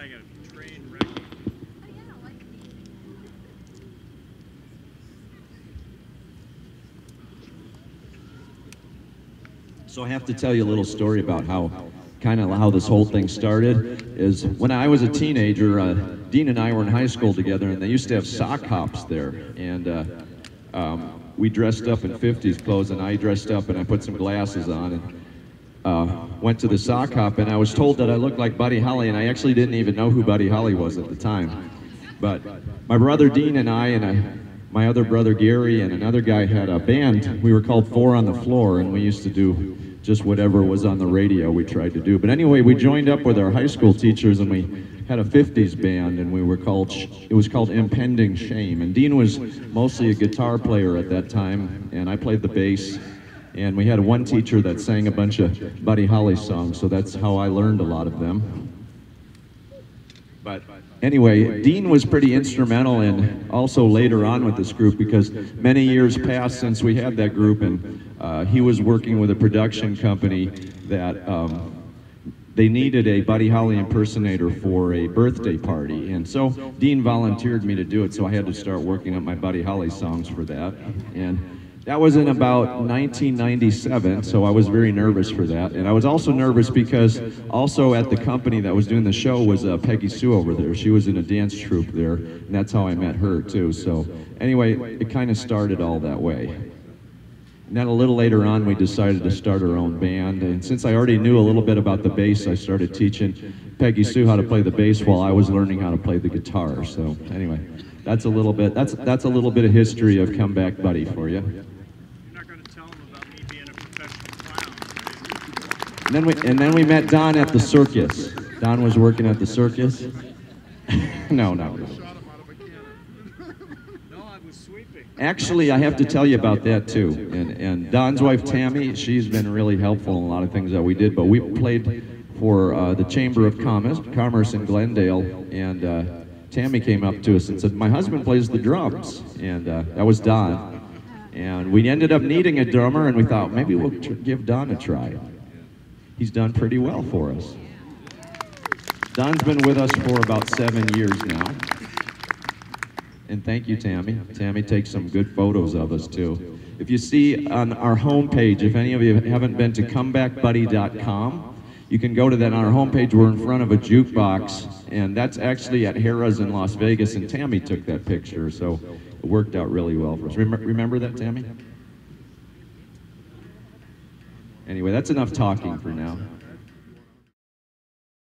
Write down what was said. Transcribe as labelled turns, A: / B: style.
A: like a train wreck.
B: So I have to tell you a little story about how this whole thing started. Is when I was a teenager, Dean and I were in high school together, and they used to have sock hops there, and we dressed up in 50s clothes, and I dressed up and I put some glasses on and went to the sock hop, and I was told that I looked like Buddy Holly, and I actually didn't even know who Buddy Holly was at the time. But my brother Dean and my other brother Gary and another guy had a band. We were called Four on the Floor, and we used to do just whatever was on the radio we tried to do. But anyway, we joined up with our high school teachers, and we had a 50s band, and it was called Impending Shame. And Dean was mostly a guitar player at that time, and I played the bass. And we had one teacher that sang a bunch of Buddy Holly songs, so that's how I learned a lot of them. But anyway, Dean was pretty instrumental in also later on with this group, because many years passed since we had that group, and he was working with a production company that they needed a Buddy Holly impersonator for a birthday party. And so Dean volunteered me to do it, so I had to start working up my Buddy Holly songs for that. And that was in about 1997, so I was very nervous for that. And I was also nervous because also at the company that was doing the show was Peggy Sue over there. She was in a dance troupe there, and that's how I met her too. So anyway, it kind of started all that way. And then a little later on, we decided to start our own band. And since I already knew a little bit about the bass, I started teaching Peggy Sue how to play the bass while I was learning how to play the guitar. So anyway, that's a little bit of history of Comeback Buddy for you.
A: You're not going to tell them about me being a professional clown, right?
B: And then we met Don at the circus. Don was working at the circus. No. Actually, I have to tell you about that too. And Don's wife Tammy, she's been really helpful in a lot of things that we did. But we played for the Chamber of Commerce in Glendale, and Tammy came up to us and said, "My husband plays the drums," and that was Don. And we ended up needing a drummer, and we thought maybe we'll give Don a try. He's done pretty well for us. Don's been with us for about 7 years now. And thank you, Tammy. Tammy takes some good photos of us, too. If you see on our homepage, if any of you haven't been to comebackbuddy.com, you can go to that. On our homepage, we're in front of a jukebox, and that's actually at Harrah's in Las Vegas, and Tammy took that picture, so it worked out really well for us. Remember that, Tammy? Anyway, that's enough talking for now.